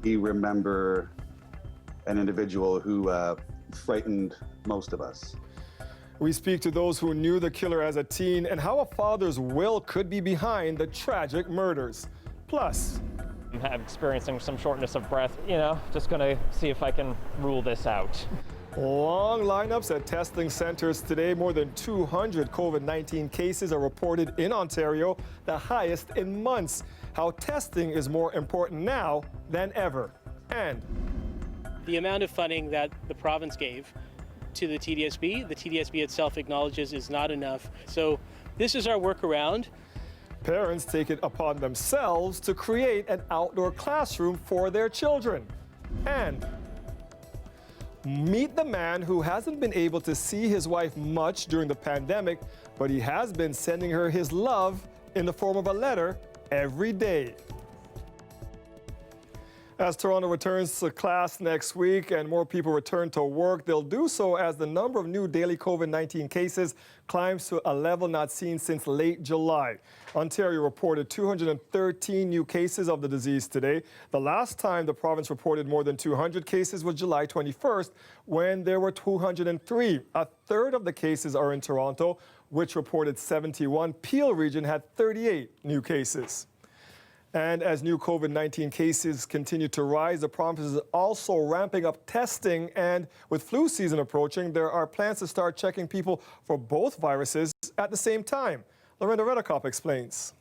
We remember an individual who frightened most of us. We speak to those who knew the killer as a teen and how a father's will could be behind the tragic murders. Plus, I'm experiencing some shortness of breath, just gonna see if I can rule this out. long lineups at testing centers today. More than 200 COVID-19 cases are reported in Ontario, the highest in months. How testing is more important now than ever. And the amount of funding that the province gave to the TDSB itself acknowledges is not enough. So this is our workaround. Parents take it upon themselves to create an outdoor classroom for their children. And meet the man who hasn't been able to see his wife much during the pandemic, but he has been sending her his love in the form of a letter every day. As Toronto returns to class next week and more people return to work, they'll do so as the number of new daily COVID-19 cases climbs to a level not seen since late July. Ontario reported 213 new cases of the disease today. The last time the province reported more than 200 cases was July 21st, when there were 203. A third of the cases are in Toronto, which reported 71. Peel region had 38 new cases. And as new COVID-19 cases continue to rise, the province is also ramping up testing. And with flu season approaching, there are plans to start checking people for both viruses at the same time. Loretta Redekop explains.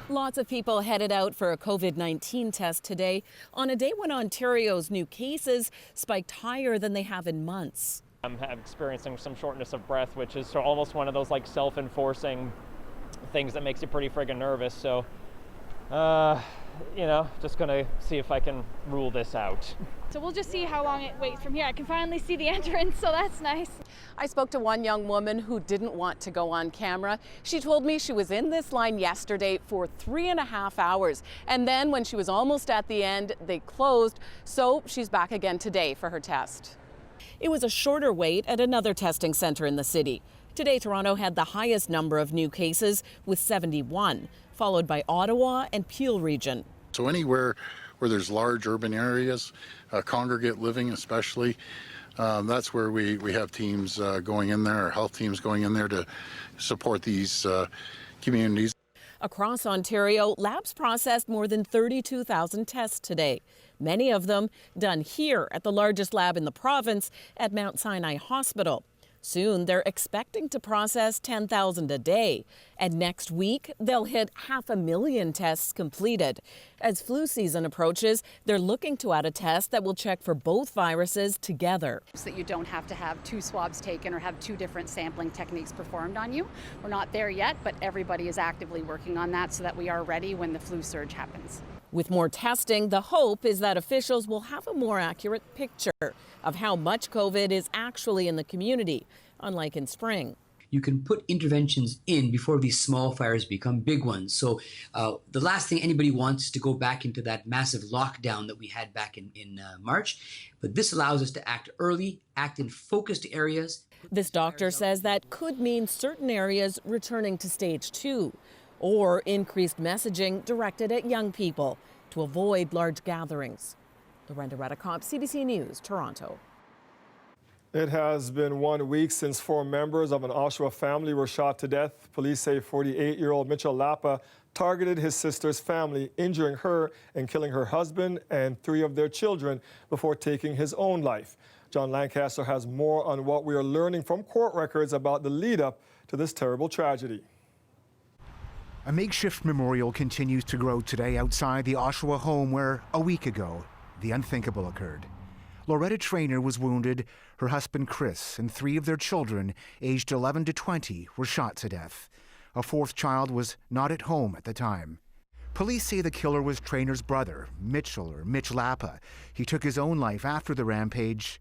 Lots of people headed out for a COVID-19 test today on a day when Ontario's new cases spiked higher than they have in months. I'm experiencing some shortness of breath, which is almost one of those self-enforcing things that makes you pretty friggin' nervous. So just gonna see if I can rule this out. So we'll just see how long it waits from here. I can finally see the entrance, so that's nice. I spoke to one young woman who didn't want to go on camera. She told me she was in this line yesterday for 3.5 hours. And then when she was almost at the end, they closed. So she's back again today for her test. It was a shorter wait at another testing center in the city. Today, Toronto had the highest number of new cases with 71, followed by Ottawa and Peel region. So anywhere where there's large urban areas, congregate living especially, that's where we have teams going in there, our health teams going in there to support these communities. Across Ontario, labs processed more than 32,000 tests today, many of them done here at the largest lab in the province at Mount Sinai Hospital. Soon, they're expecting to process 10,000 a day. And next week, they'll hit 500,000 tests completed. As flu season approaches, they're looking to add a test that will check for both viruses together. So that you don't have to have 2 swabs taken or have 2 different sampling techniques performed on you. We're not there yet, but everybody is actively working on that so that we are ready when the flu surge happens. With more testing, the hope is that officials will have a more accurate picture of how much COVID is actually in the community, unlike in spring. You can put interventions in before these small fires become big ones. So the last thing anybody wants is to go back into that massive lockdown that we had back in March. But this allows us to act early, act in focused areas. This doctor says that could mean certain areas returning to stage 2. Or increased messaging directed at young people to avoid large gatherings. Loretta Redekop, CBC News, Toronto. It has been 1 week since 4 members of an Oshawa family were shot to death. Police say 48-year-old Mitchell Lapa targeted his sister's family, injuring her and killing her husband and 3 of their children before taking his own life. John Lancaster has more on what we are learning from court records about the lead-up to this terrible tragedy. A makeshift memorial continues to grow today outside the Oshawa home where, a week ago, the unthinkable occurred. Loretta Traynor was wounded. Her husband, Chris, and 3 of their children, aged 11 to 20, were shot to death. A 4th child was not at home at the time. Police say the killer was Traynor's brother, Mitchell, or Mitch Lapa. He took his own life after the rampage.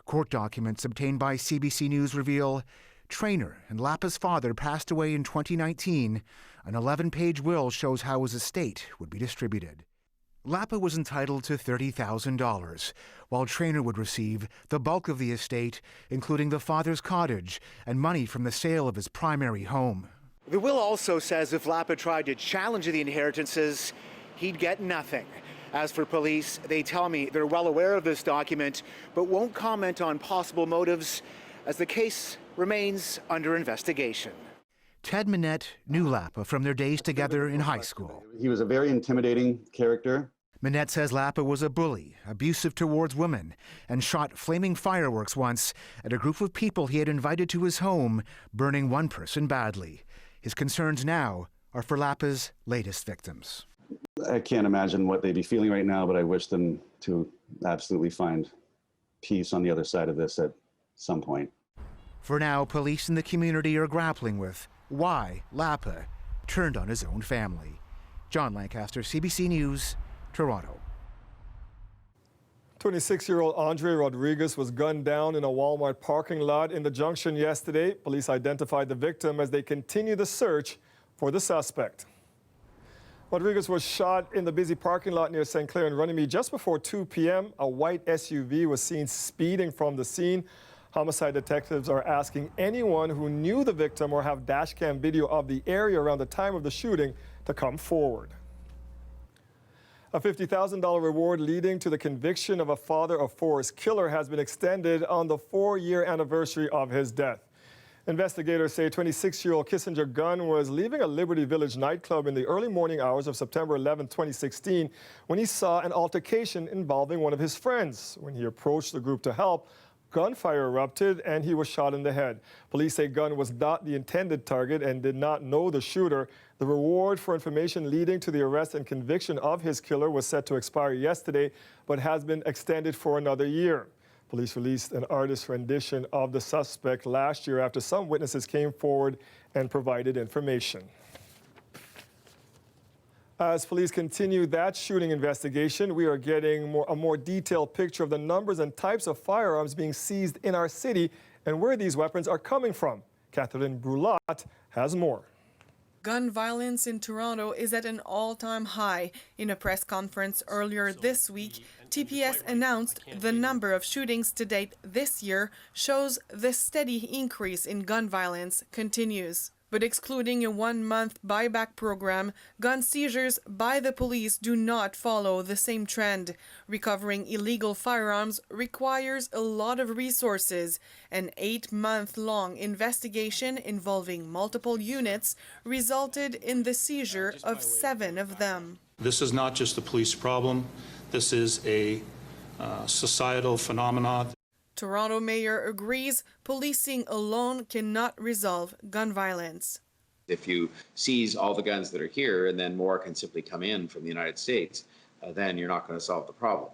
Court documents obtained by CBC News reveal Traynor and Lapa's father passed away in 2019. An 11-page will shows how his estate would be distributed. Lapa was entitled to $30,000, while Traynor would receive the bulk of the estate, including the father's cottage and money from the sale of his primary home. The will also says if Lapa tried to challenge the inheritances, he'd get nothing. As for police, they tell me they're well aware of this document, but won't comment on possible motives as the case remains under investigation. Ted Minette knew Lapa from their days together in high school. He was a very intimidating character. Minette says Lapa was a bully, abusive towards women, and shot flaming fireworks once at a group of people he had invited to his home, burning one person badly. His concerns now are for Lapa's latest victims. I can't imagine what they'd be feeling right now, but I wish them to absolutely find peace on the other side of this at some point. For now, police in the community are grappling with why Lapa turned on his own family. John Lancaster, CBC News, Toronto. 26-year-old Andre Rodriguez was gunned down in a Walmart parking lot in the Junction yesterday. Police identified the victim as they continue the search for the suspect. Rodriguez was shot in the busy parking lot near St. Clair and Runnymede just before 2 p.m. A white SUV was seen speeding from the scene. Homicide detectives are asking anyone who knew the victim or have dashcam video of the area around the time of the shooting to come forward. A $50,000 reward leading to the conviction of a father of four's killer has been extended on the 4-year anniversary of his death. Investigators say 26-year-old Kissinger Gunn was leaving a Liberty Village nightclub in the early morning hours of September 11, 2016, when he saw an altercation involving one of his friends. When he approached the group to help, gunfire erupted and he was shot in the head. Police say Gunn was not the intended target and did not know the shooter. The reward for information leading to the arrest and conviction of his killer was set to expire yesterday, but has been extended for another year. Police released an artist's rendition of the suspect last year after some witnesses came forward and provided information. As police continue that shooting investigation, we are getting a more detailed picture of the numbers and types of firearms being seized in our city and where these weapons are coming from. Catherine Brulot has more. Gun violence in Toronto is at an all-time high. In a press conference earlier this week, TPS announced the number of shootings to date this year shows the steady increase in gun violence continues. But excluding a 1-month buyback program, gun seizures by the police do not follow the same trend. Recovering illegal firearms requires a lot of resources. An 8-month-long investigation involving multiple units resulted in the seizure of 7 of them. This is not just a police problem. This is a societal phenomenon. Toronto mayor agrees policing alone cannot resolve gun violence. If you seize all the guns that are here and then more can simply come in from the United States, then you're not going to solve the problem.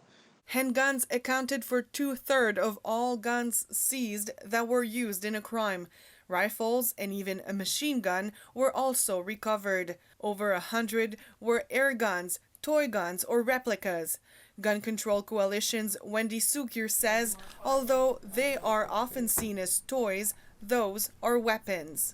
Handguns accounted for 2/3 of all guns seized that were used in a crime. Rifles and even a machine gun were also recovered. Over 100 were air guns, toy guns, or replicas. Gun Control Coalition's Wendy Sukier says, although they are often seen as toys, those are weapons.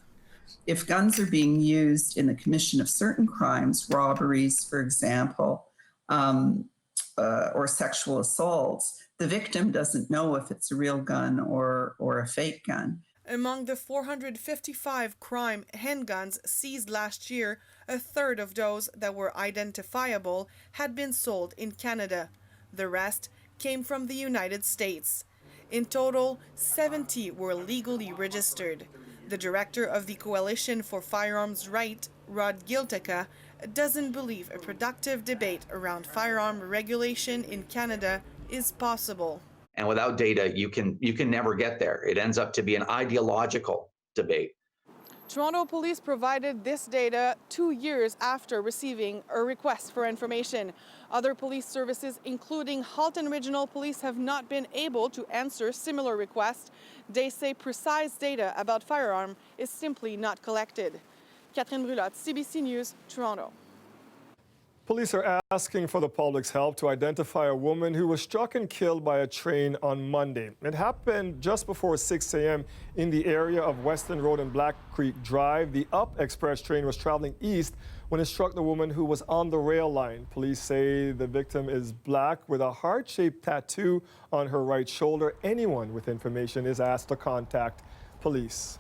If guns are being used in the commission of certain crimes, robberies, for example, or sexual assaults, the victim doesn't know if it's a real gun or a fake gun. Among the 455 crime handguns seized last year, 1/3 of those that were identifiable had been sold in Canada. The rest came from the United States. In total, 70 were legally registered. The director of the Coalition for Firearms Right, Rod Gilteka, doesn't believe a productive debate around firearm regulation in Canada is possible. And without data, you can never get there. It ends up to be an ideological debate. Toronto Police provided this data 2 years after receiving a request for information. Other police services, including Halton Regional Police, have not been able to answer similar requests. They say precise data about firearm is simply not collected. Catherine Brulot, CBC News, Toronto. Police are asking for the public's help to identify a woman who was struck and killed by a train on Monday. It happened just before 6 a.m. in the area of Weston Road and Black Creek Drive. The Up Express train was traveling east when it struck the woman who was on the rail line. Police say the victim is black with a heart-shaped tattoo on her right shoulder. Anyone with information is asked to contact police.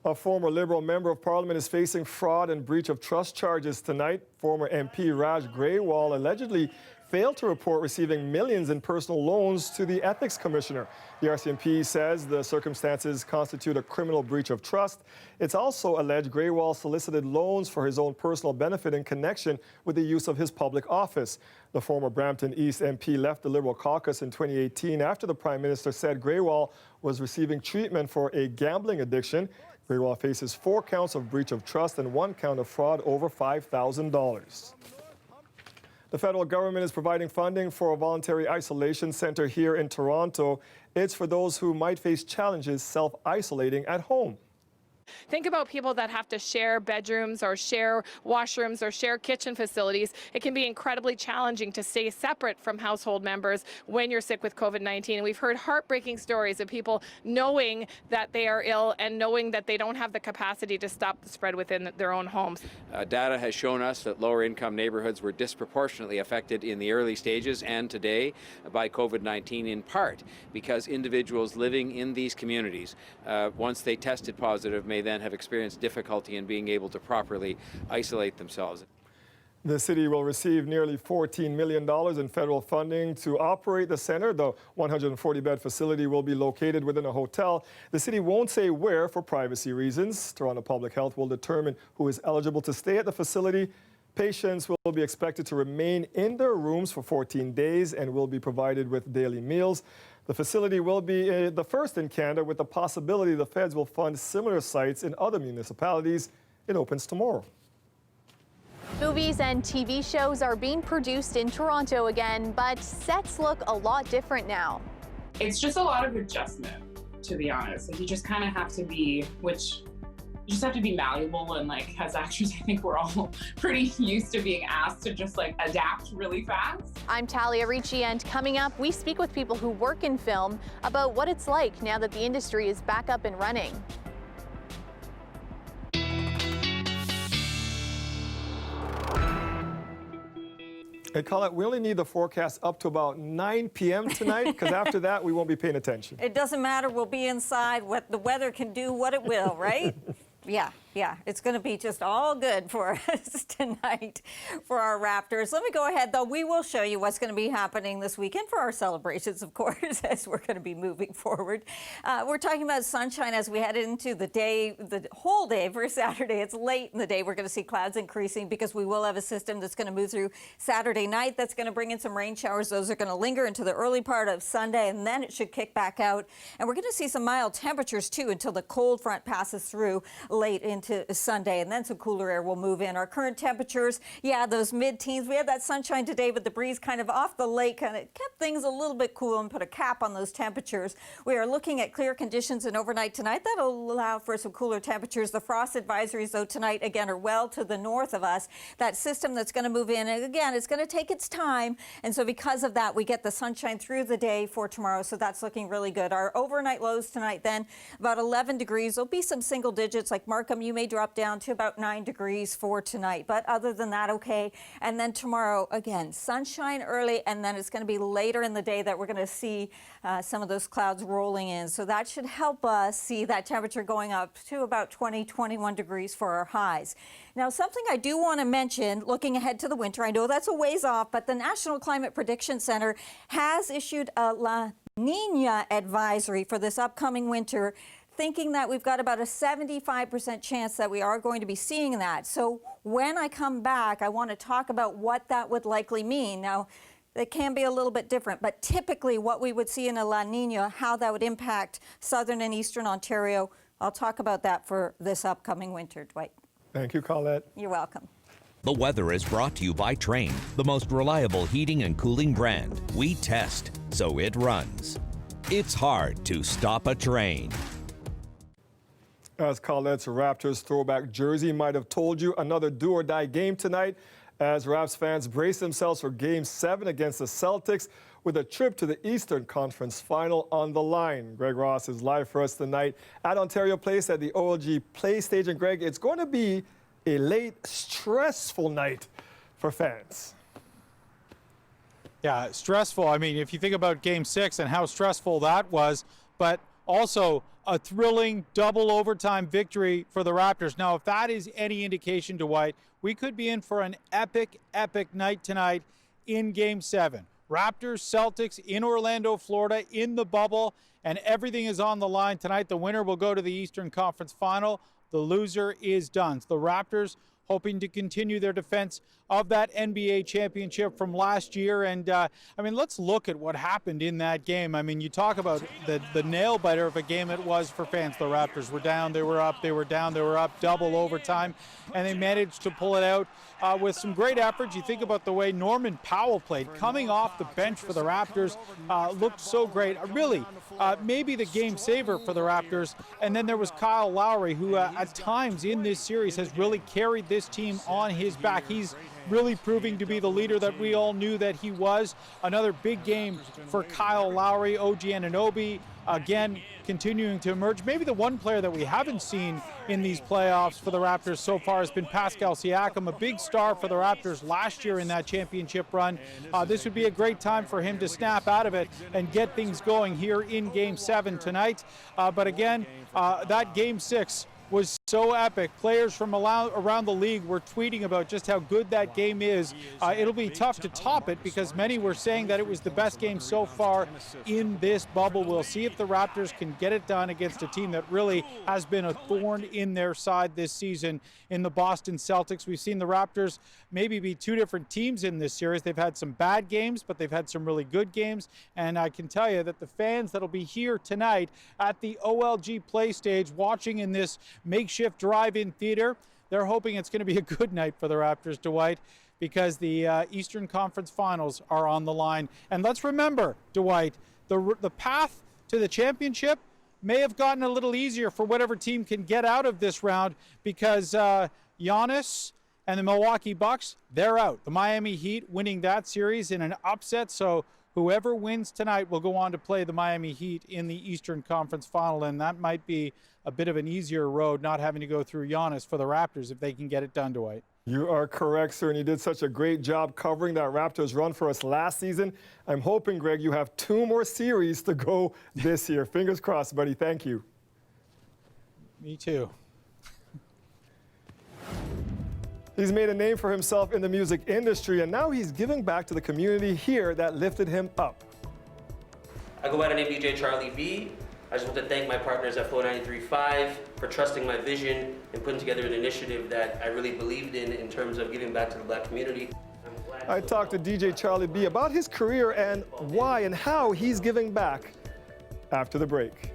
A former Liberal member of Parliament is facing fraud and breach of trust charges tonight. Former MP Raj Grewal allegedly failed to report receiving millions in personal loans to the Ethics Commissioner. The RCMP says the circumstances constitute a criminal breach of trust. It's also alleged Grewal solicited loans for his own personal benefit in connection with the use of his public office. The former Brampton East MP left the Liberal caucus in 2018 after the Prime Minister said Grewal was receiving treatment for a gambling addiction. Grewal faces 4 counts of breach of trust and 1 count of fraud over $5,000. The federal government is providing funding for a voluntary isolation center here in Toronto. It's for those who might face challenges self-isolating at home. Think about people that have to share bedrooms or share washrooms or share kitchen facilities. It can be incredibly challenging to stay separate from household members when you're sick with COVID-19. And we've heard heartbreaking stories of people knowing that they are ill and knowing that they don't have the capacity to stop the spread within their own homes. Data has shown us that lower income neighborhoods were disproportionately affected in the early stages and today by COVID-19, in part because individuals living in these communities, once they tested positive, may then have experienced difficulty in being able to properly isolate themselves. The city will receive nearly $14 million in federal funding to operate the center. The 140-bed facility will be located within a hotel. The city won't say where for privacy reasons. Toronto Public Health will determine who is eligible to stay at the facility. Patients will be expected to remain in their rooms for 14 days and will be provided with daily meals. The facility will be the first in Canada, with the possibility the feds will fund similar sites in other municipalities. It opens tomorrow. Movies and TV shows are being produced in Toronto again, but sets look a lot different now. It's just a lot of adjustment, to be honest. Like, you just kind of have to be, you just have to be malleable, and like, as actors, I think we're all pretty used to being asked to just like adapt really fast. I'm Talia Ricci, and coming up, we speak with people who work in film about what it's like now that the industry is back up and running. Hey, Colette, we only need the forecast up to about 9 p.m. tonight, because after that, we won't be paying attention. It doesn't matter. We'll be inside. What the weather can do, what it will, right? Yeah, it's going to be just all good for us tonight for our Raptors. Let me go ahead, though. We will show you what's going to be happening this weekend for our celebrations, of course, as we're going to be moving forward. We're talking about sunshine as we head into the day, the whole day for Saturday. It's late in the day. We're going to see clouds increasing because we will have a system that's going to move through Saturday night. That's going to bring in some rain showers. Those are going to linger into the early part of Sunday, and then it should kick back out. And we're going to see some mild temperatures, too, until the cold front passes through late into Sunday, and then some cooler air will move in. Our current temperatures, those mid-teens. We had that sunshine today, but the breeze kind of off the lake kind of kept things a little bit cool and put a cap on those temperatures. We are looking at clear conditions and overnight tonight. That'll allow for some cooler temperatures. The frost advisories, though, tonight, again, are well to the north of us. That system that's going to move in, and again, it's going to take its time, and so because of that, we get the sunshine through the day for tomorrow, so that's looking really good. Our overnight lows tonight, then, about 11 degrees. There'll be some single digits, like Markham, you may drop down to about 9 degrees for tonight. But other than that, okay. And then tomorrow, again, sunshine early, and then it's going to be later in the day that we're going to see some of those clouds rolling in. So that should help us see that temperature going up to about 20, 21 degrees for our highs. Now, something I do want to mention, looking ahead to the winter, I know that's a ways off, but the National Climate Prediction Center has issued a La Nina advisory for this upcoming winter, thinking that we've got about a 75% chance that we are going to be seeing that. So when I come back, I want to talk about what that would likely mean. Now, it can be a little bit different, but typically what we would see in a La Nina, how that would impact southern and eastern Ontario, I'll talk about that for this upcoming winter, Dwight. Thank you, Colette. You're welcome. The weather is brought to you by Trane, the most reliable heating and cooling brand. We test, so it runs. It's hard to stop a train. As Colette's Raptors throwback jersey might have told you, another do-or-die game tonight as Raps fans brace themselves for Game 7 against the Celtics with a trip to the Eastern Conference Final on the line. Greg Ross is live for us tonight at Ontario Place at the OLG Play Station. Greg, it's going to be a late, stressful night for fans. Yeah, stressful. I mean, if you think about Game 6 and how stressful that was, but also a thrilling double overtime victory for the Raptors. Now, if that is any indication, Dwight, we could be in for an epic, epic night tonight in Game 7. Raptors, Celtics in Orlando, Florida, in the bubble, and everything is on the line tonight. The winner will go to the Eastern Conference Final. The loser is done. So the Raptors hoping to continue their defense of that NBA championship from last year. And, I mean, let's look at what happened in that game. I mean, you talk about the nail-biter of a game it was for fans. The Raptors were down, they were up, they were down, they were up, double overtime, and they managed to pull it out with some great efforts. You think about the way Norman Powell played, coming off the bench for the Raptors, looked so great. Really, maybe the game saver for the Raptors. And then there was Kyle Lowry, who at times in this series has really carried this team on his back. He's really proving to be the leader that we all knew that he was. Another big game for Kyle Lowry. OG Anunoby, again, continuing to emerge. Maybe the one player that we haven't seen in these playoffs for the Raptors so far has been Pascal Siakam, a big star for the Raptors last year in that championship run. This would be a great time for him to snap out of it and get things going here in Game 7 tonight. But again, that Game 6 was so epic. Players from around the league were tweeting about just how good that game is. It'll be tough to top it because many were saying that it was the best game so far in this bubble. We'll see if the Raptors can get it done against a team that really has been a thorn in their side this season in the Boston Celtics. We've seen the Raptors maybe be two different teams in this series. They've had some bad games, but they've had some really good games. And I can tell you that the fans that'll be here tonight at the OLG Play Stage watching in this makeshift drive-in theater, they're hoping it's going to be a good night for the Raptors, Dwight, because the Eastern Conference Finals are on the line. And let's remember, Dwight, the path to the championship may have gotten a little easier for whatever team can get out of this round because Giannis and the Milwaukee Bucks, they're out. The Miami Heat winning that series in an upset, so whoever wins tonight will go on to play the Miami Heat in the Eastern Conference Final, and that might be a bit of an easier road not having to go through Giannis for the Raptors if they can get it done, Dwight. You are correct, sir, and you did such a great job covering that Raptors run for us last season. I'm hoping, Greg, you have 2 more series to go this year. Fingers crossed, buddy. Thank you. Me too. He's made a name for himself in the music industry, and now he's giving back to the community here that lifted him up. I go by the name DJ Charlie B. I just want to thank my partners at Flow 93.5 for trusting my vision and putting together an initiative that I really believed in terms of giving back to the Black community. I talked to DJ Charlie B about his career and why and how he's giving back after the break.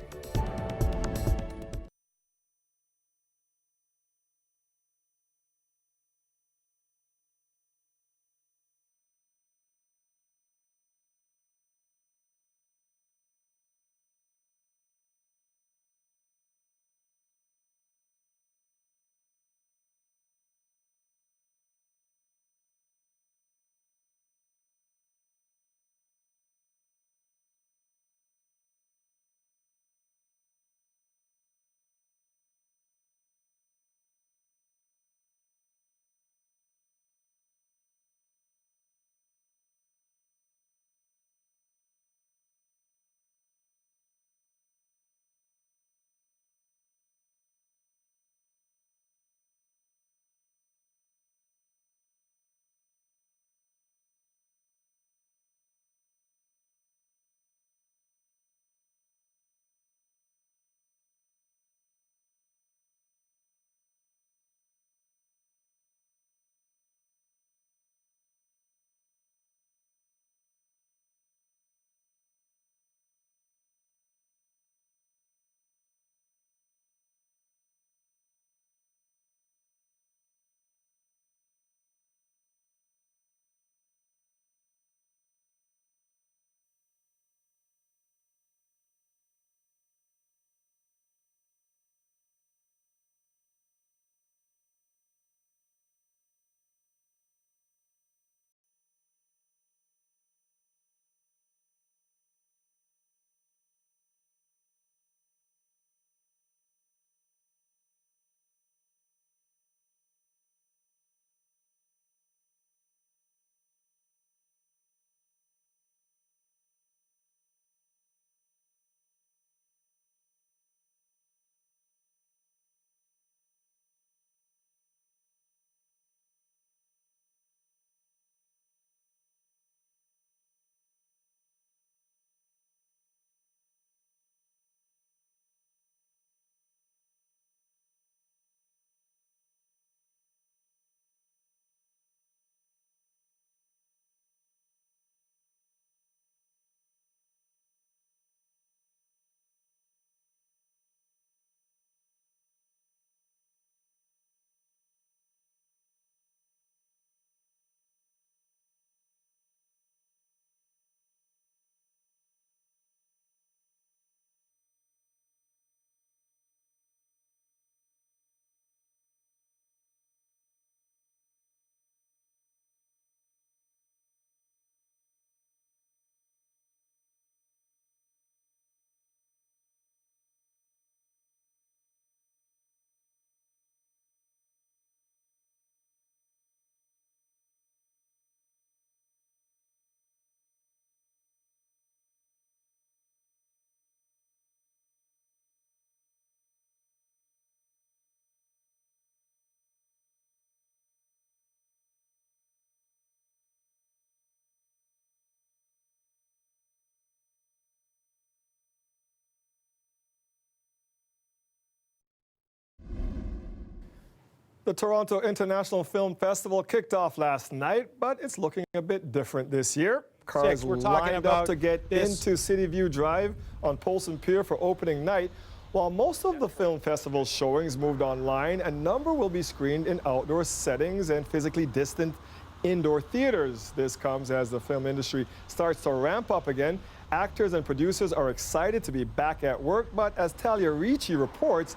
The Toronto International Film Festival kicked off last night, but it's looking a bit different this year. Cars We're talking lined up about to get this. into City View Drive on Polson Pier for opening night. While most of the film festival showings moved online, a number will be screened in outdoor settings and physically distant indoor theaters. This comes as the film industry starts to ramp up again. Actors and producers are excited to be back at work, but as Talia Ricci reports,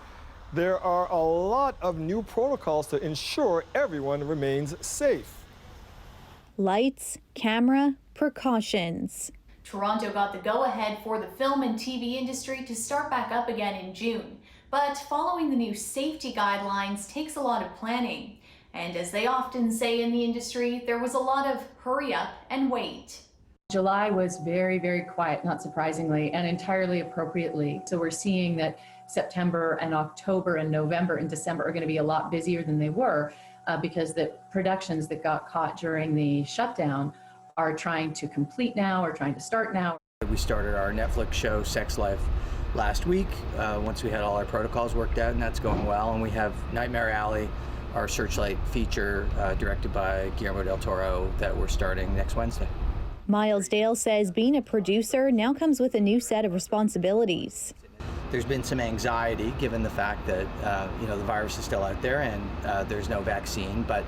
there are a lot of new protocols to ensure everyone remains safe. Lights, camera, precautions. Toronto got the go-ahead for the film and TV industry to start back up again in June. But following the new safety guidelines takes a lot of planning. And as they often say in the industry, there was a lot of hurry up and wait. July was very, very quiet, not surprisingly, and entirely appropriately. So we're seeing that September and October and November and December are going to be a lot busier than they were because the productions that got caught during the shutdown are trying to complete now or trying to start now. We started our Netflix show, Sex Life, last week, once we had all our protocols worked out, and that's going well. And we have Nightmare Alley, our Searchlight feature directed by Guillermo del Toro that we're starting next Wednesday. Miles Dale says being a producer now comes with a new set of responsibilities. There's been some anxiety given the fact that the virus is still out there and there's no vaccine, but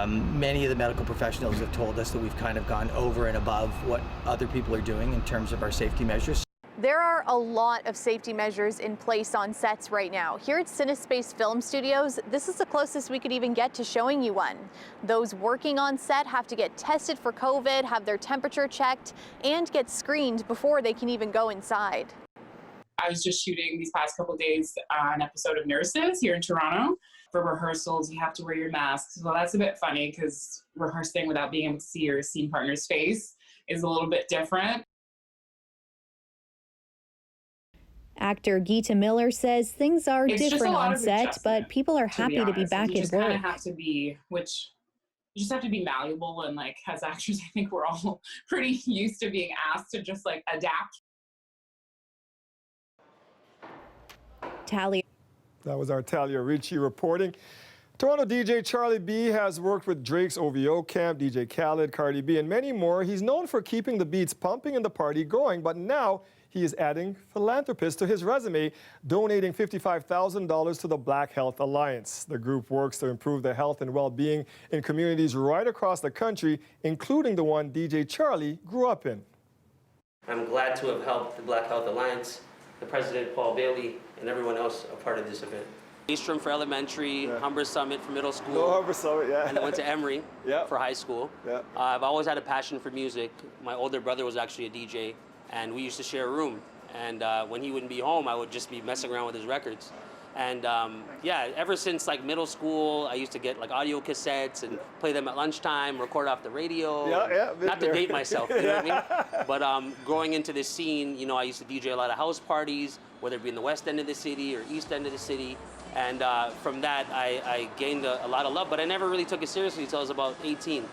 many of the medical professionals have told us that we've kind of gone over and above what other people are doing in terms of our safety measures. There are a lot of safety measures in place on sets right now. Here at CineSpace Film Studios, this is the closest we could even get to showing you one. Those working on set have to get tested for COVID, have their temperature checked, and get screened before they can even go inside. I was just shooting these past couple of days an episode of Nurses here in Toronto. For rehearsals, you have to wear your masks. So that's a bit funny because rehearsing without being able to see your scene partner's face is a little bit different. Actor Geeta Miller says things are different on set, but people are happy to be back at work. You just have to be malleable, and as actors, I think we're all pretty used to being asked to just adapt. Talia. That was our Talia Ricci reporting. Toronto DJ Charlie B has worked with Drake's OVO camp, DJ Khaled, Cardi B, and many more. He's known for keeping the beats pumping and the party going, but now he is adding philanthropist to his resume, donating $55,000 to the Black Health Alliance. The group works to improve the health and well-being in communities right across the country, including the one DJ Charlie grew up in. I'm glad to have helped the Black Health Alliance, the president, Paul Bailey, and everyone else a part of this event. Eastrom for elementary, Humber Summit for middle school. Humber Summit, yeah. And I went to Emory for high school. Yeah. I've always had a passion for music. My older brother was actually a DJ, and we used to share a room. And when he wouldn't be home, I would just be messing around with his records. And ever since middle school, I used to get audio cassettes and play them at lunchtime, record off the radio. Not to date myself, you know what I mean? But growing into this scene, I used to DJ a lot of house parties, whether it be in the west end of the city or east end of the city. And from that, I gained a lot of love, but I never really took it seriously until I was about 18,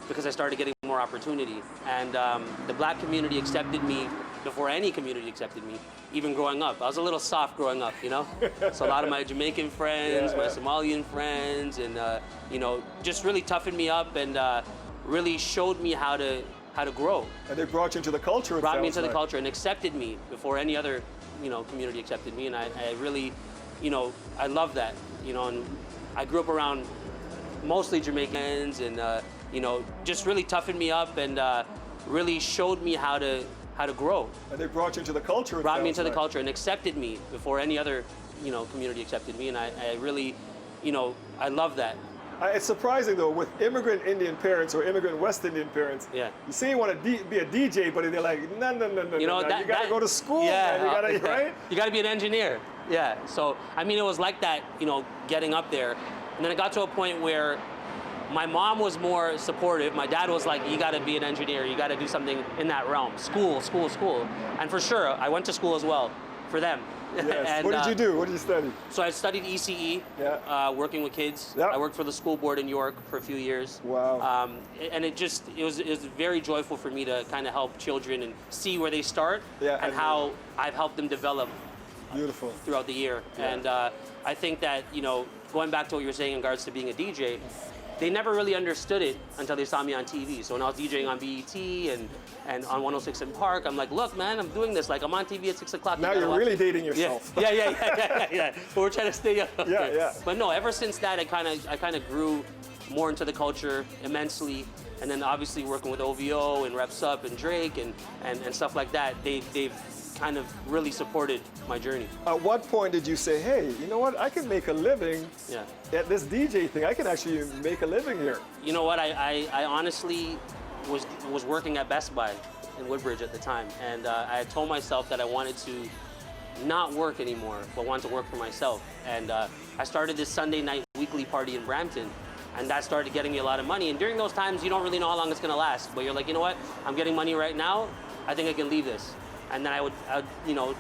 because I started getting more opportunity. And the black community accepted me before any community accepted me, even growing up. I was a little soft growing up, So a lot of my Jamaican friends, my Somalian friends, and just really toughened me up and really showed me how to grow. And they brought you into the culture. Brought me into the culture and accepted me before any other, community accepted me. And I really, I love that, and I grew up around mostly Jamaicans and, just really toughened me up and really showed me how to grow. And they brought you into the culture. Brought me into the culture and accepted me before any other, community accepted me. And I really, I love that. It's surprising though, with immigrant Indian parents or immigrant West Indian parents, you say you want to be a DJ, but they're like, no, you gotta go to school, man. You gotta, right? You gotta be an engineer. Yeah, so, it was like that, getting up there. And then it got to a point where my mom was more supportive. My dad was like, you gotta be an engineer. You gotta do something in that realm. School. And for sure, I went to school as well for them. Yes. And, what did you do? What did you study? So I studied ECE, working with kids. I worked for the school board in York for a few years. Wow. And it was very joyful for me to kind of help children and see where they start and how I've helped them develop Beautiful. Throughout the year. And I think that, going back to what you were saying in regards to being a DJ, they never really understood it until they saw me on TV. So when I was DJing on BET and on 106 in Park, I'm like, look, man, I'm doing this. Like, I'm on TV at 6 o'clock. Now you're really dating yourself. Yeah. But we're trying to stay up. Yeah. But no, ever since that, I kind of grew more into the culture immensely. And then obviously working with OVO and Reps Up and Drake and stuff like that, they've kind of really supported my journey. At what point did you say, hey, you know what, I can make a living at this DJ thing. I can actually make a living here. You know what, I honestly was working at Best Buy in Woodbridge at the time. And I had told myself that I wanted to not work anymore, but wanted to work for myself. And I started this Sunday night weekly party in Brampton. And that started getting me a lot of money. And during those times, you don't really know how long it's gonna last. But you're like, you know what, I'm getting money right now. I think I can leave this. And then I would you know,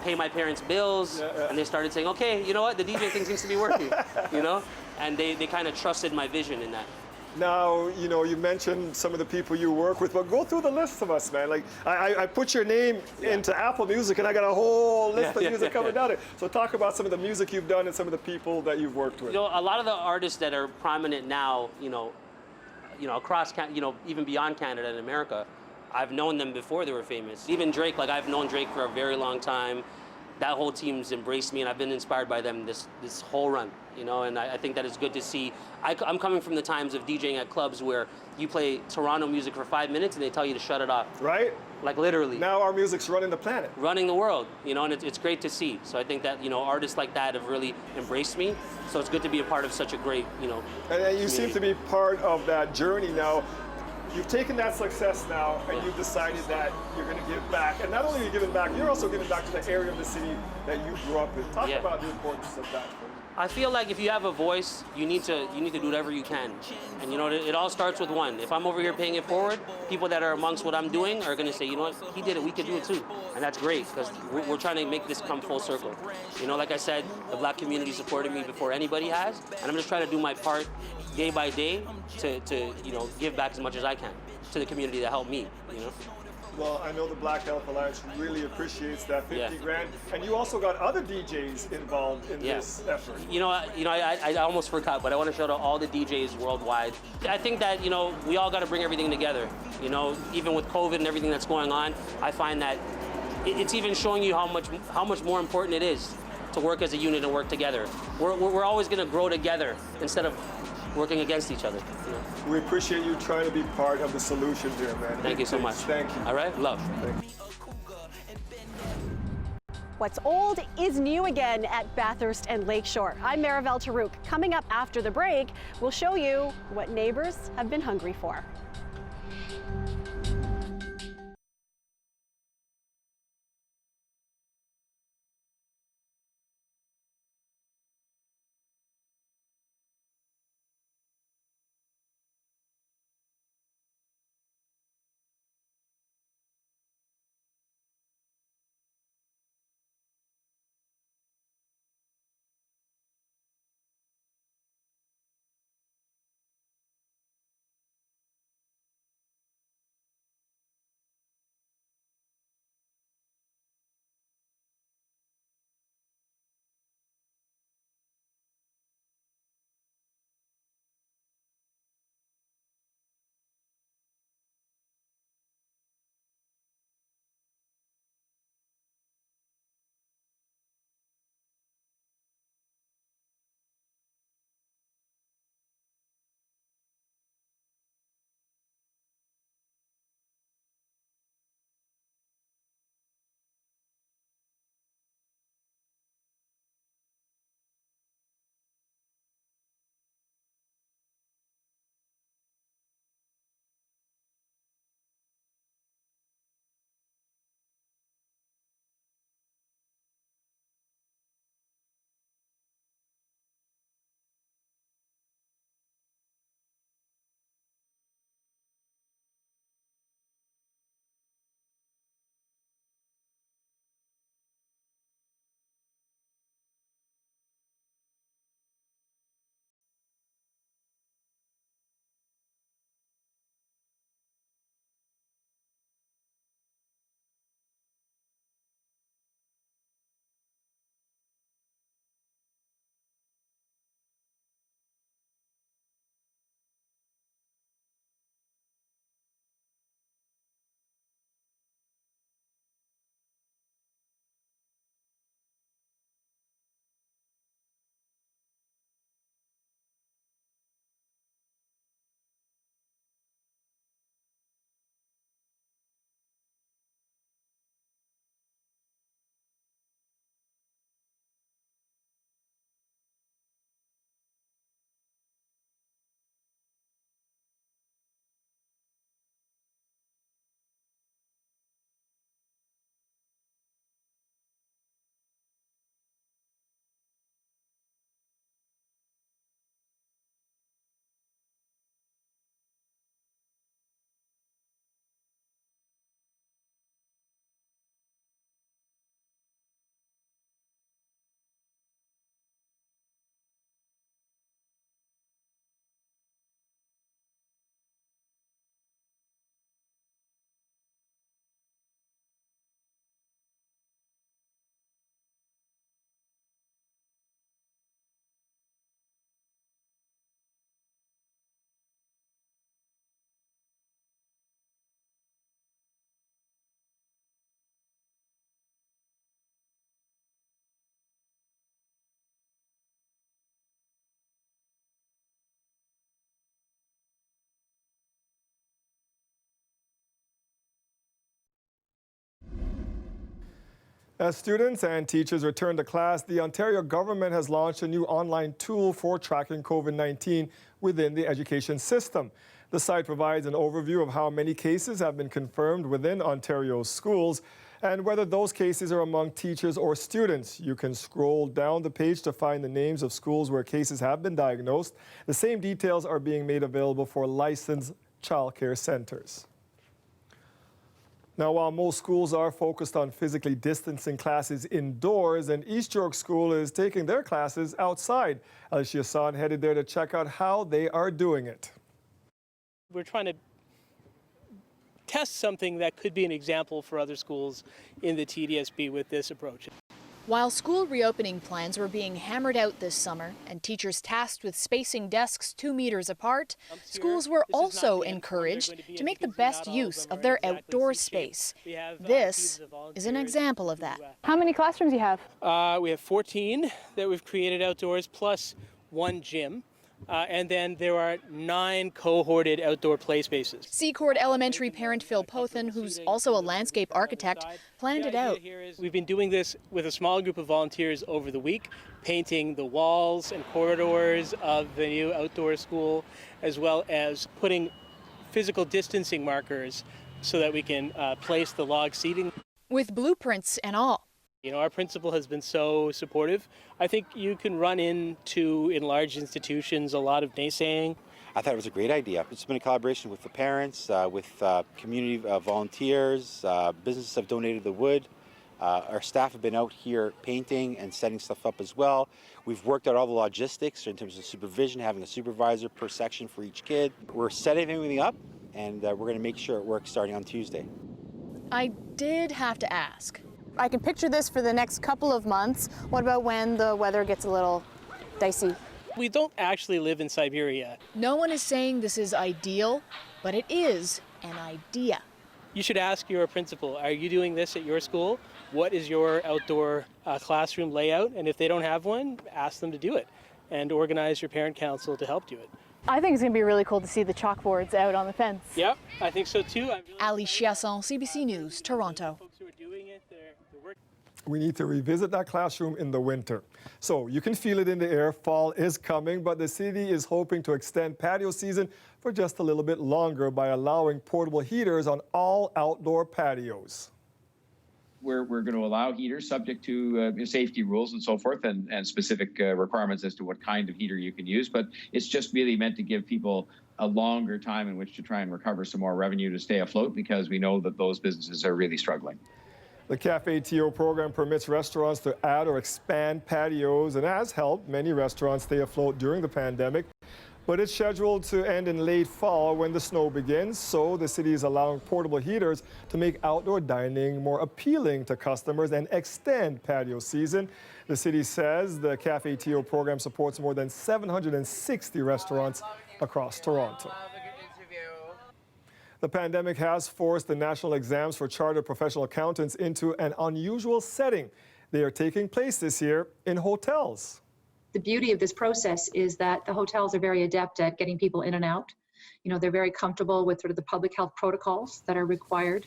pay my parents' bills, and they started saying, okay, you know what, the DJ thing seems to be working, you know? And they kind of trusted my vision in that. Now, you know, you mentioned some of the people you work with, but go through the list of us, man. Like, I put your name into Apple Music, and I got a whole list of music coming down it. So talk about some of the music you've done and some of the people that you've worked with. You know, a lot of the artists that are prominent now, you know, across, you know, even beyond Canada and America, I've known them before they were famous. Even Drake, like I've known Drake for a very long time. That whole team's embraced me, and I've been inspired by them this whole run, you know, and I think that it's good to see. I'm coming from the times of DJing at clubs where you play Toronto music for 5 minutes and they tell you to shut it off. Right? Like literally. Now our music's running the planet. Running the world, you know, and it's great to see. So I think that, you know, artists like that have really embraced me. So it's good to be a part of such a great, you know, and you seem to be part of that journey now. You've taken that success now, and you've decided that you're going to give back. And not only are you giving back, you're also giving back to the area of the city that you grew up in. Talk about the importance of that for you. I feel like if you have a voice, you need to do whatever you can. And you know, it all starts with one. If I'm over here paying it forward, people that are amongst what I'm doing are going to say, you know what, he did it, we could do it too. And that's great, because we're trying to make this come full circle. You know, like I said, the Black community supported me before anybody has, and I'm just trying to do my part day by day to you know, give back as much as I can to the community that helped me, you know. Well, I know the Black Health Alliance really appreciates that 50 grand, and you also got other DJs involved in this effort. You know, I almost forgot, but I want to shout out all the DJs worldwide. I think that, you know, we all got to bring everything together. You know, even with COVID and everything that's going on, I find that it's even showing you how much more important it is to work as a unit and work together. We're always going to grow together instead of working against each other. You know? We appreciate you trying to be part of the solution here, man. Thank you so much. Thank you. All right, love. Thank you. What's old is new again at Bathurst and Lakeshore. I'm Marivelle Tarouk. Coming up after the break, we'll show you what neighbors have been hungry for. As students and teachers return to class, the Ontario government has launched a new online tool for tracking COVID-19 within the education system. The site provides an overview of how many cases have been confirmed within Ontario's schools and whether those cases are among teachers or students. You can scroll down the page to find the names of schools where cases have been diagnosed. The same details are being made available for licensed childcare centers. Now, while most schools are focused on physically distancing classes indoors, and East York School is taking their classes outside. Alicia Hassan headed there to check out how they are doing it. We're trying to test something that could be an example for other schools in the TDSB with this approach. While school reopening plans were being hammered out this summer and teachers tasked with spacing desks 2 meters apart, schools were also encouraged to make the best use of their outdoor space. This is an example of that. How many classrooms do you have? We have 14 that we've created outdoors, plus 1 gym. And then there are 9 cohorted outdoor play spaces. Secord Elementary parent Phil Pothen, who's also a landscape architect, planned it out. We've been doing this with a small group of volunteers over the week, painting the walls and corridors of the new outdoor school, as well as putting physical distancing markers so that we can place the log seating. With blueprints and all. You know, our principal has been so supportive. I think you can run into, in large institutions, a lot of naysaying. I thought it was a great idea. It's been a collaboration with the parents, with community volunteers, businesses have donated the wood. Our staff have been out here painting and setting stuff up as well. We've worked out all the logistics in terms of supervision, having a supervisor per section for each kid. We're setting everything up, and we're going to make sure it works starting on Tuesday. I did have to ask. I can picture this for the next couple of months. What about when the weather gets a little dicey? We don't actually live in Siberia. No one is saying this is ideal, but it is an idea. You should ask your principal, are you doing this at your school? What is your outdoor classroom layout? And if they don't have one, ask them to do it and organize your parent council to help do it. I think it's going to be really cool to see the chalkboards out on the fence. Yep, I think so too. Alicia Hassan, CBC News, Toronto. We need to revisit that classroom in the winter. So you can feel it in the air. Fall is coming, but the city is hoping to extend patio season for just a little bit longer by allowing portable heaters on all outdoor patios. We're going to allow heaters subject to safety rules and so forth and specific requirements as to what kind of heater you can use. But it's just really meant to give people a longer time in which to try and recover some more revenue to stay afloat, because we know that those businesses are really struggling. The Cafe TO program permits restaurants to add or expand patios and has helped many restaurants stay afloat during the pandemic. But it's scheduled to end in late fall when the snow begins, so the city is allowing portable heaters to make outdoor dining more appealing to customers and extend patio season. The city says the Cafe TO program supports more than 760 restaurants across Toronto. The pandemic has forced the national exams for chartered professional accountants into an unusual setting. They are taking place this year in hotels. The beauty of this process is that the hotels are very adept at getting people in and out. You know, they're very comfortable with sort of the public health protocols that are required.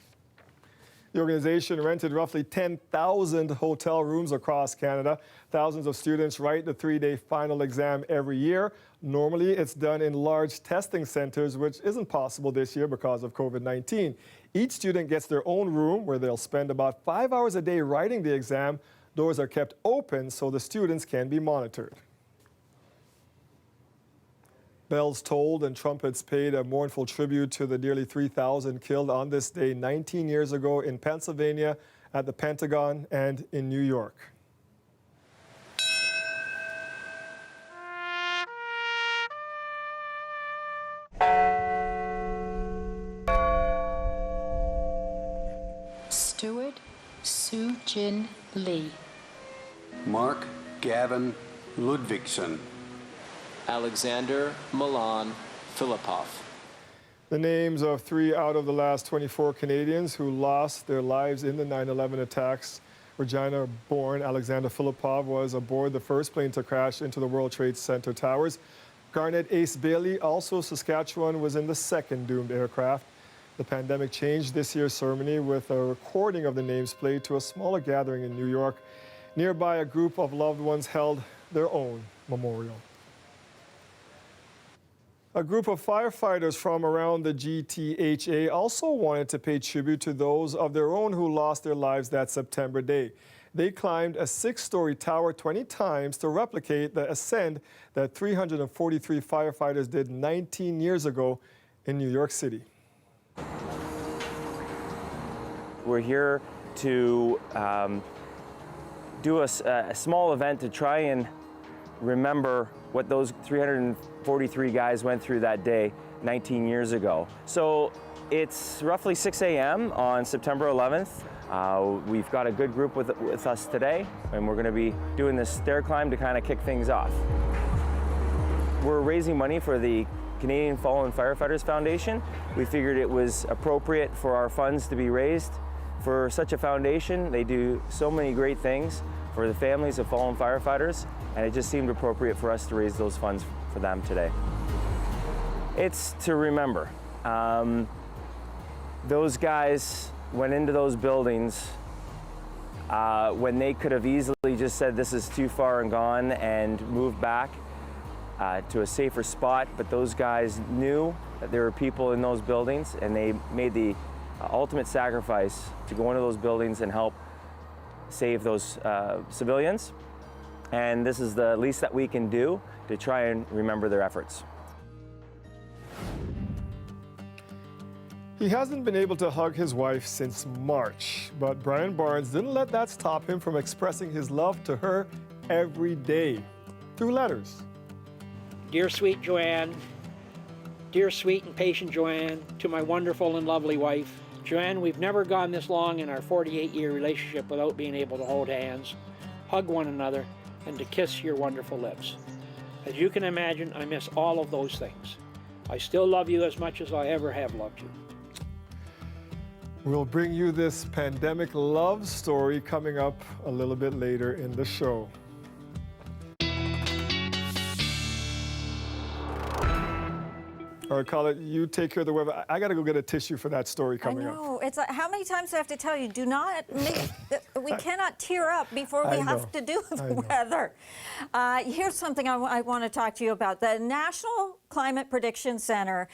The organization rented roughly 10,000 hotel rooms across Canada. Thousands of students write the 3-day final exam every year. Normally, it's done in large testing centers, which isn't possible this year because of COVID-19. Each student gets their own room where they'll spend about 5 hours a day writing the exam. Doors are kept open so the students can be monitored. Bells tolled and trumpets paid a mournful tribute to the nearly 3,000 killed on this day 19 years ago in Pennsylvania, at the Pentagon, and in New York. Stuart Soo-Jin Lee. Mark Gavin Ludvigsen. Alexander Milan Filipov. The names of 3 out of the last 24 Canadians who lost their lives in the 9/11 attacks. Regina-born Alexander Filipov was aboard the first plane to crash into the World Trade Center towers. Garnet Ace Bailey, also Saskatchewan, was in the second doomed aircraft. The pandemic changed this year's ceremony with a recording of the names played to a smaller gathering in New York. Nearby, a group of loved ones held their own memorial. A group of firefighters from around the GTHA also wanted to pay tribute to those of their own who lost their lives that September day. They climbed a 6-story tower 20 times to replicate the ascent that 343 firefighters did 19 years ago in New York City. We're here to do a small event to try and remember what those 343 guys went through that day 19 years ago. So it's roughly 6 a.m. on September 11th. We've got a good group with us today, and we're going to be doing this stair climb to kind of kick things off. We're raising money for the Canadian Fallen Firefighters Foundation. We figured it was appropriate for our funds to be raised for such a foundation. They do so many great things for the families of fallen firefighters, and it just seemed appropriate for us to raise those funds for them today. It's to remember. Those guys went into those buildings when they could have easily just said this is too far and gone and moved back to a safer spot, but those guys knew that there were people in those buildings, and they made the ultimate sacrifice to go into those buildings and help save those civilians. And this is the least that we can do to try and remember their efforts. He hasn't been able to hug his wife since March, but Brian Barnes didn't let that stop him from expressing his love to her every day through letters. Dear sweet Joanne, dear sweet and patient Joanne, to my wonderful and lovely wife. Joanne, we've never gone this long in our 48-year relationship without being able to hold hands, hug one another, and to kiss your wonderful lips. As you can imagine, I miss all of those things. I still love you as much as I ever have loved you. We'll bring you this pandemic love story coming up a little bit later in the show. All right, Carla, you take care of the weather. I got to go get a tissue for that story coming up. I know. It's like, how many times do I have to tell you, do not make, we cannot tear up before we have to do the weather. Here's something I want to talk to you about. The National Climate Prediction Center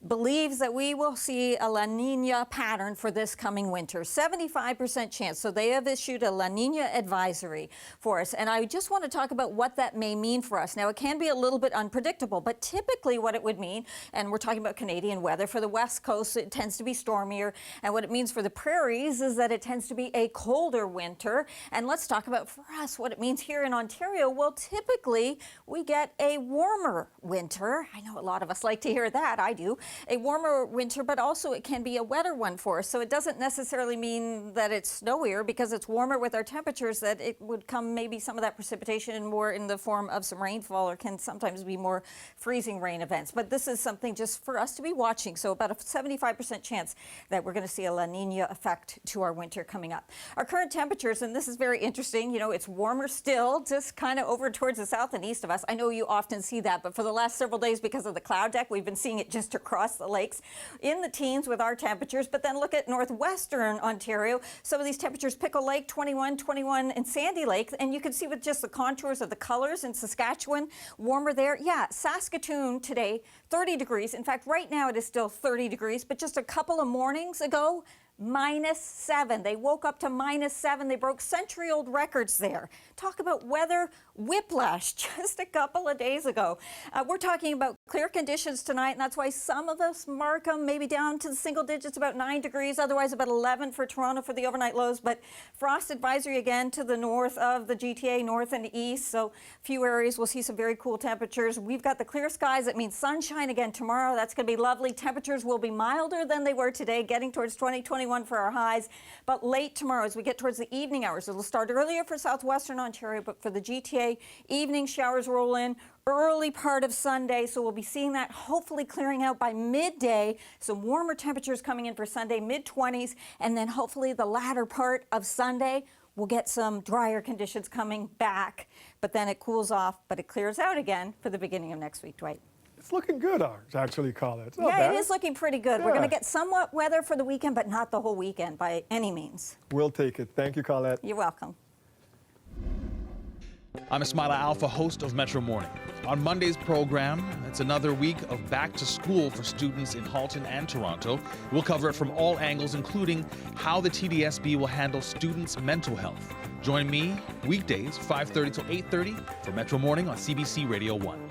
believes that we will see a La Nina pattern for this coming winter, 75% chance. So they have issued a La Nina advisory for us. And I just want to talk about what that may mean for us. Now, it can be a little bit unpredictable, but typically what it would mean, and we're talking about Canadian weather, for the West Coast, it tends to be stormier. And what it means for the prairies is that it tends to be a colder winter. And let's talk about for us what it means here in Ontario. Well, typically we get a warmer winter. I know a lot of us like to hear that. I do. A warmer winter, but also it can be a wetter one for us. So it doesn't necessarily mean that it's snowier because it's warmer with our temperatures, that it would come maybe some of that precipitation more in the form of some rainfall, or can sometimes be more freezing rain events. But this is something just for us to be watching. So about a 75% chance that we're going to see a La Nina effect to our winter coming up. Our current temperatures, and this is very interesting, you know, it's warmer still, just kind of over towards the south and east of us. I know you often see that, but for the last several days, because of the cloud deck, we've been seeing it just across the lakes in the teens with our temperatures. But then look at northwestern Ontario. Some of these temperatures, Pickle Lake 21, and Sandy Lake, and you can see with just the contours of the colors in Saskatchewan, warmer there. Yeah, Saskatoon today, 30 degrees. In fact, right now it is still 30 degrees, but just a couple of mornings ago, -7. They woke up to -7. They broke century-old records there. Talk about weather whiplash just a couple of days ago. We're talking about clear conditions tonight, and that's why some of us mark them maybe down to the single digits, about 9 degrees, otherwise about 11 for Toronto for the overnight lows. But frost advisory again to the north of the GTA, north and east. So a few areas will see some very cool temperatures. We've got the clear skies. That means sunshine again tomorrow. That's going to be lovely. Temperatures will be milder than they were today, getting towards 2021 for our highs, but late tomorrow as we get towards the evening hours. It'll start earlier for southwestern Ontario, but for the GTA, evening showers roll in early part of Sunday, so we'll be seeing that hopefully clearing out by midday. Some warmer temperatures coming in for Sunday, mid-20s, and then hopefully the latter part of Sunday we'll get some drier conditions coming back, but then it cools off, but it clears out again for the beginning of next week, Dwight. It's looking good, actually, Colin. It's not Yeah, bad. it is looking pretty good. We're going to get somewhat weather for the weekend, but not the whole weekend by any means. We'll take it. Thank you, Colette. You're welcome. I'm Ismaila Alpha, host of Metro Morning. On Monday's program, it's another week of back to school for students in Halton and Toronto. We'll cover it from all angles, including how the TDSB will handle students' mental health. Join me weekdays, 5:30 till 8:30 for Metro Morning on CBC Radio 1.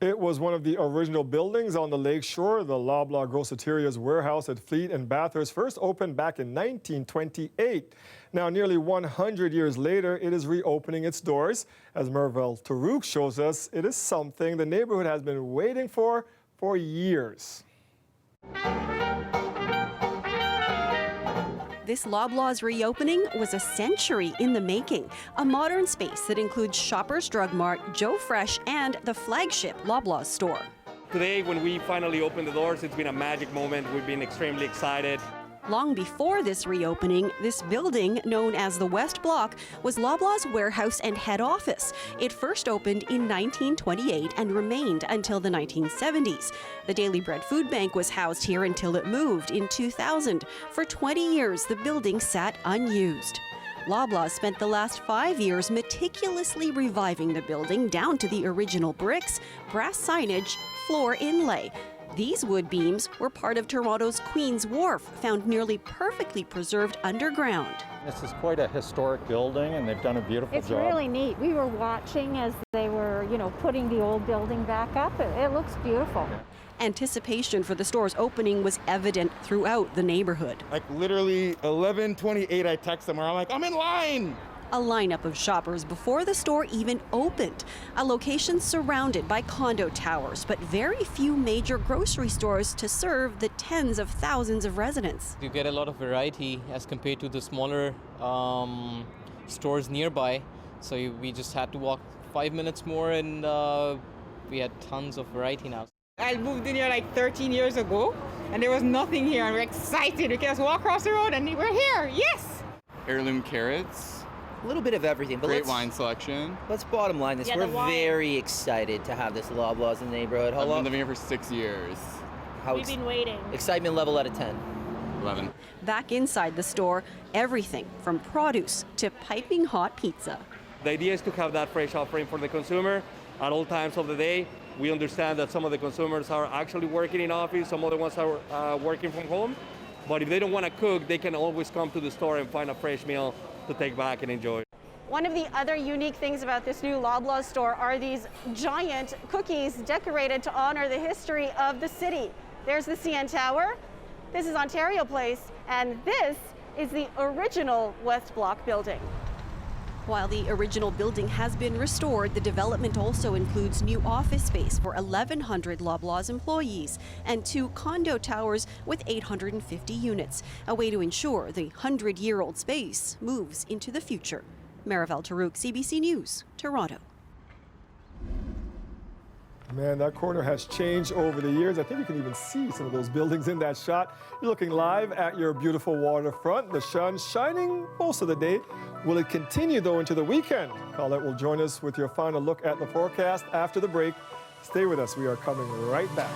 It was one of the original buildings on the lake shore. The Loblaw Groceteria's warehouse at Fleet and Bathurst first opened back in 1928. Now, nearly 100 years later, it is reopening its doors. As Merville Tarouk shows us, it is something the neighborhood has been waiting for years. This Loblaw's reopening was a century in the making. A modern space that includes Shoppers Drug Mart, Joe Fresh, and the flagship Loblaw's store. Today, when we finally opened the doors, it's been a magic moment. We've been extremely excited. Long before this reopening, this building, known as the West Block, was Loblaw's warehouse and head office. It first opened in 1928 and remained until the 1970s. The Daily Bread Food Bank was housed here until it moved in 2000. For 20 years, the building sat unused. Loblaws spent the last 5 years meticulously reviving the building down to the original bricks, brass signage, floor inlay. These wood beams were part of Toronto's Queen's Wharf, found nearly perfectly preserved underground. This is quite a historic building, and they've done a beautiful job. It's really neat. We were watching as they were, putting the old building back up. It looks beautiful. Anticipation for the store's opening was evident throughout the neighborhood. Like literally 11:28, I text them, I'm like, I'm in line. A lineup of shoppers before the store even opened. A location surrounded by condo towers, but very few major grocery stores to serve the tens of thousands of residents. You get a lot of variety as compared to the smaller stores nearby. So we just had to walk 5 minutes more, and we had tons of variety now. I moved in here like 13 years ago, and there was nothing here, and we're excited. We can just walk across the road, and we're here. Yes! Heirloom carrots. A little bit of everything, but great wine selection. Let's bottom line this. We're very excited to have this Loblaws in the neighborhood. I've been living here for 6 years. We've been waiting. Excitement level out of 10. 11. Back inside the store, everything from produce to piping hot pizza. The idea is to have that fresh offering for the consumer at all times of the day. We understand that some of the consumers are actually working in office, some other ones are working from home. But if they don't want to cook, they can always come to the store and find a fresh meal to take back and enjoy. One of the other unique things about this new Loblaws store are these giant cookies decorated to honor the history of the city. There's the CN Tower, this is Ontario Place, and this is the original West Block building. While the original building has been restored, the development also includes new office space for 1,100 Loblaws employees and 2 condo towers with 850 units, a way to ensure the 100-year-old space moves into the future. Marivel Tarouk, CBC News, Toronto. Man, that corner has changed over the years. I think you can even see some of those buildings in that shot. You're looking live at your beautiful waterfront. The sun's shining most of the day. Will it continue, though, into the weekend? Colette will join us with your final look at the forecast after the break. Stay with us. We are coming right back.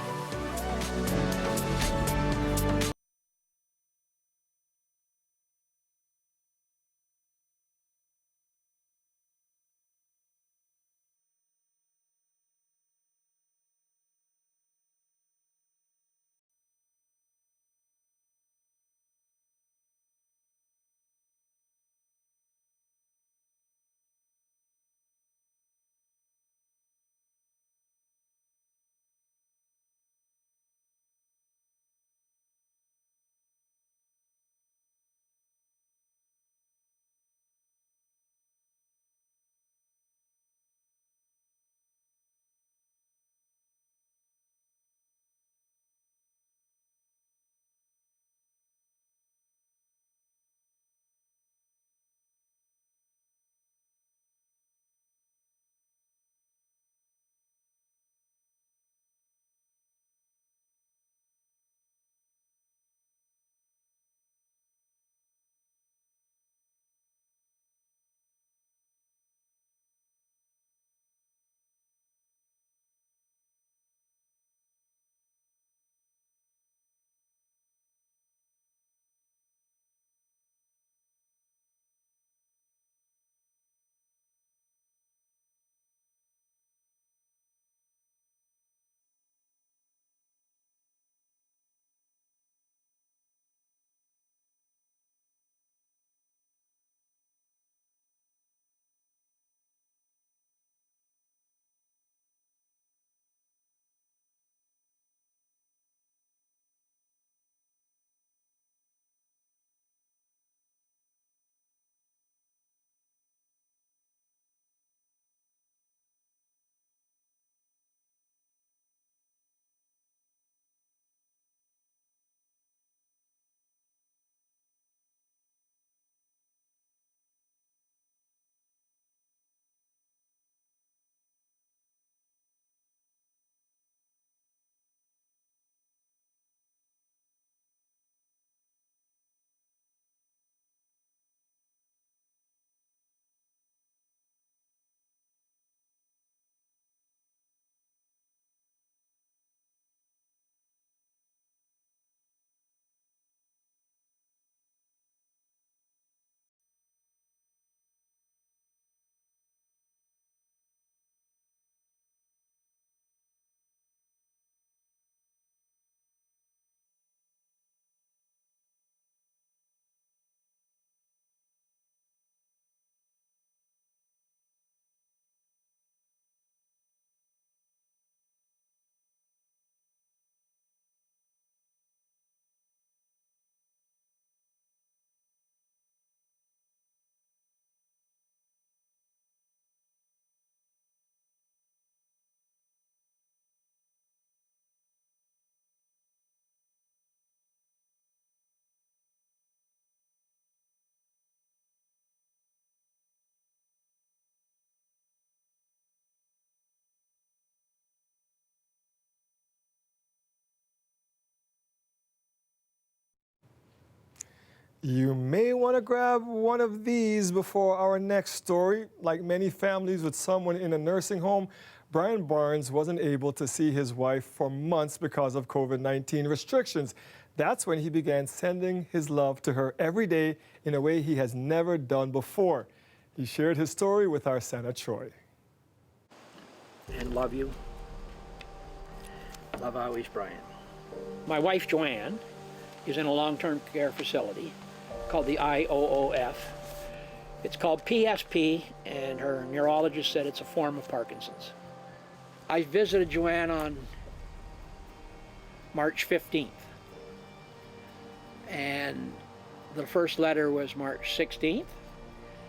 You may want to grab one of these before our next story. Like many families with someone in a nursing home, Brian Barnes wasn't able to see his wife for months because of COVID-19 restrictions. That's when he began sending his love to her every day in a way he has never done before. He shared his story with our Santa Troy. And love you. Love always, Brian. My wife, Joanne, is in a long-term care facility called the IOOF. It's called PSP, and her neurologist said it's a form of Parkinson's. I visited Joanne on March 15th, and the first letter was March 16th.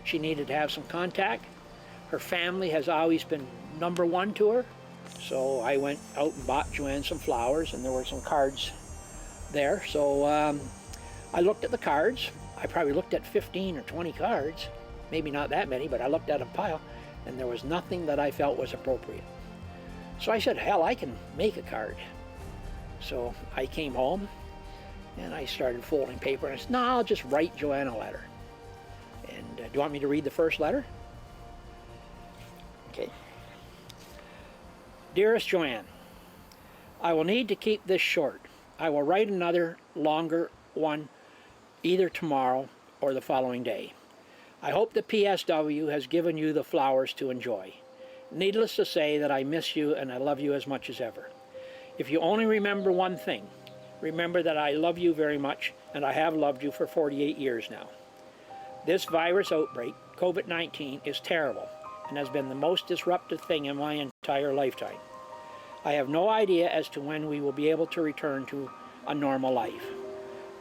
She needed to have some contact. Her family has always been number one to her, so I went out and bought Joanne some flowers, and there were some cards there. So I looked at the cards. I probably looked at 15 or 20 cards, maybe not that many, but I looked at a pile, and there was nothing that I felt was appropriate. So I said, hell, I can make a card. So I came home and I started folding paper, and I said, no, I'll just write Joanne a letter. And do you want me to read the first letter? Okay. Dearest Joanne, I will need to keep this short. I will write another longer one either tomorrow or the following day. I hope the PSW has given you the flowers to enjoy. Needless to say that I miss you and I love you as much as ever. If you only remember one thing, remember that I love you very much, and I have loved you for 48 years now. This virus outbreak, COVID-19, is terrible and has been the most disruptive thing in my entire lifetime. I have no idea as to when we will be able to return to a normal life.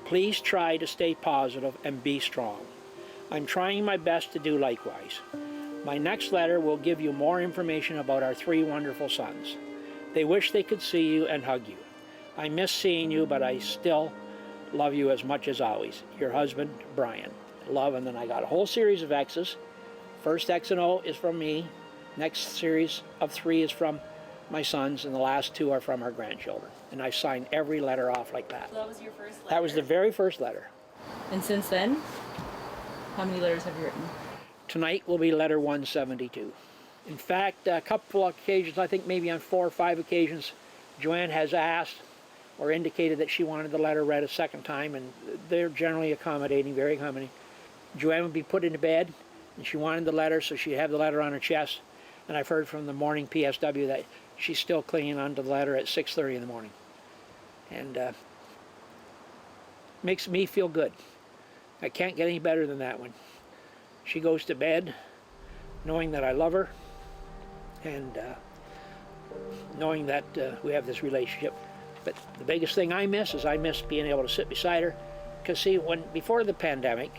Please try to stay positive and be strong. I'm trying my best to do likewise. My next letter will give you more information about our 3 wonderful sons. They wish they could see you and hug you. I miss seeing you, but I still love you as much as always. Your husband, Brian. Love, and then I got a whole series of X's. First X and O is from me. Next series of 3 is from my sons, and the last 2 are from our grandchildren. And I signed every letter off like that. So that was your first letter? That was the very first letter. And since then, how many letters have you written? Tonight will be letter 172. In fact, a couple of occasions, I think maybe on 4 or 5 occasions, Joanne has asked or indicated that she wanted the letter read a second time, and they're generally accommodating, very accommodating. Joanne would be put into bed, and she wanted the letter, so she'd have the letter on her chest. And I've heard from the morning PSW that she's still clinging on to the letter at 6:30 in the morning. And makes me feel good. I can't get any better than that one. She goes to bed knowing that I love her, and knowing that we have this relationship. But the biggest thing I miss is I miss being able to sit beside her. Because see, before the pandemic,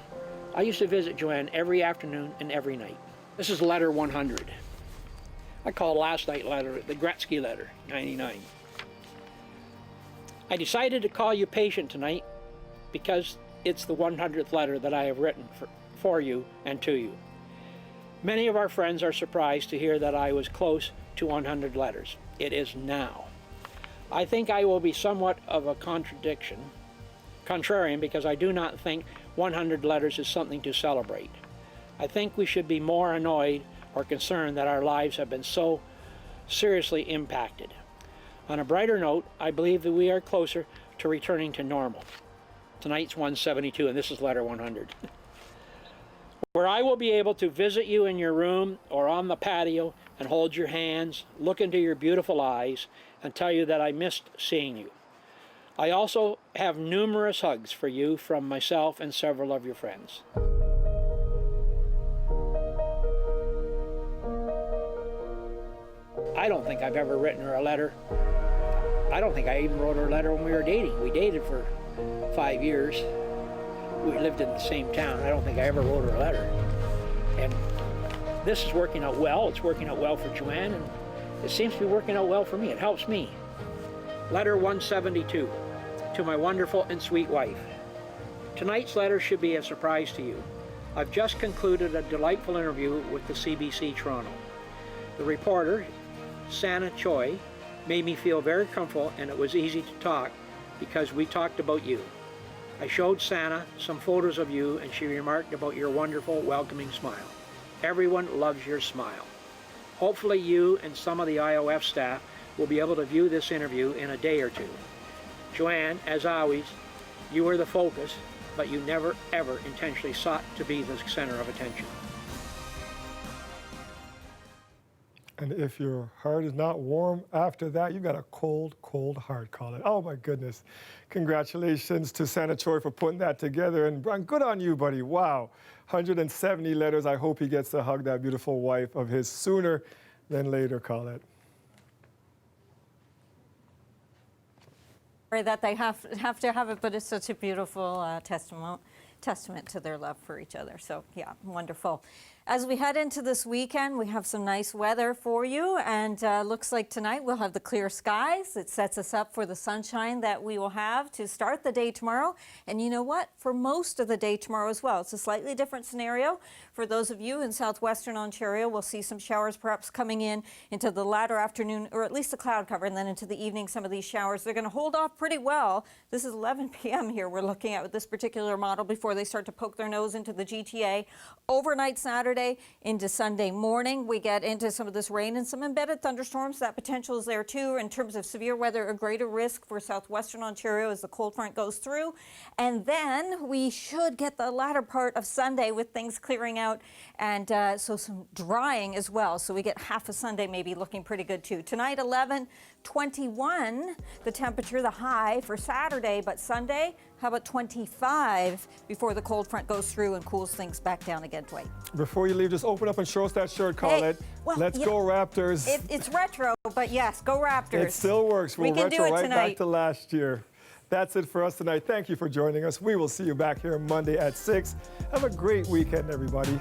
I used to visit Joanne every afternoon and every night. This is letter 100. I call last night letter the Gretzky letter, 99. I decided to call you patient tonight because it's the 100th letter that I have written for you and to you. Many of our friends are surprised to hear that I was close to 100 letters. It is now. I think I will be somewhat of a contrarian, because I do not think 100 letters is something to celebrate. I think we should be more annoyed or concerned that our lives have been so seriously impacted. On a brighter note, I believe that we are closer to returning to normal. Tonight's 172, and this is letter 100. Where I will be able to visit you in your room or on the patio and hold your hands, look into your beautiful eyes, and tell you that I missed seeing you. I also have numerous hugs for you from myself and several of your friends. I don't think I've ever written her a letter. I don't think I even wrote her a letter when we were dating. We dated for 5 years. We lived in the same town. I don't think I ever wrote her a letter. And this is working out well. It's working out well for Joanne, and it seems to be working out well for me. It helps me. Letter 172, to my wonderful and sweet wife. Tonight's letter should be a surprise to you. I've just concluded a delightful interview with the CBC Toronto. The reporter, Santa Choi, made me feel very comfortable, and it was easy to talk because we talked about you. I showed Santa some photos of you, and she remarked about your wonderful, welcoming smile. Everyone loves your smile. Hopefully you and some of the IOF staff will be able to view this interview in a day or two. Joanne, as always, you were the focus, but you never, ever intentionally sought to be the center of attention. And if your heart is not warm after that, you've got a cold, cold heart, Colin. Oh, my goodness. Congratulations to Santa Troy for putting that together. And Brian, good on you, buddy. Wow. 170 letters. I hope he gets to hug that beautiful wife of his sooner than later, Colin. That they have to have it, but it's such a beautiful testament to their love for each other. So, yeah, wonderful. As we head into this weekend, we have some nice weather for you, and looks like tonight we'll have the clear skies. It sets us up for the sunshine that we will have to start the day tomorrow. And you know what? For most of the day tomorrow as well. It's a slightly different scenario. For those of you in southwestern Ontario, we'll see some showers perhaps coming in into the latter afternoon, or at least the cloud cover, and then into the evening, some of these showers. They're going to hold off pretty well. This is 11 p.m. here we're looking at with this particular model before they start to poke their nose into the GTA. Overnight Saturday into Sunday morning, we get into some of this rain and some embedded thunderstorms. That potential is there too. In terms of severe weather, a greater risk for southwestern Ontario as the cold front goes through. And then we should get the latter part of Sunday with things clearing out, and so some drying as well. So we get half a Sunday maybe looking pretty good too. Tonight 11, 21 the temperature, the high for Saturday, but Sunday, how about 25 before the cold front goes through and cools things back down again, Dwight? Before you leave, just open up and show us that shirt, Colin. Well, Let's go Raptors. It's retro, but yes, go Raptors. It still works. We can retro do it right tonight. back to last year. That's it for us tonight. Thank you for joining us. We will see you back here Monday at 6. Have a great weekend, everybody.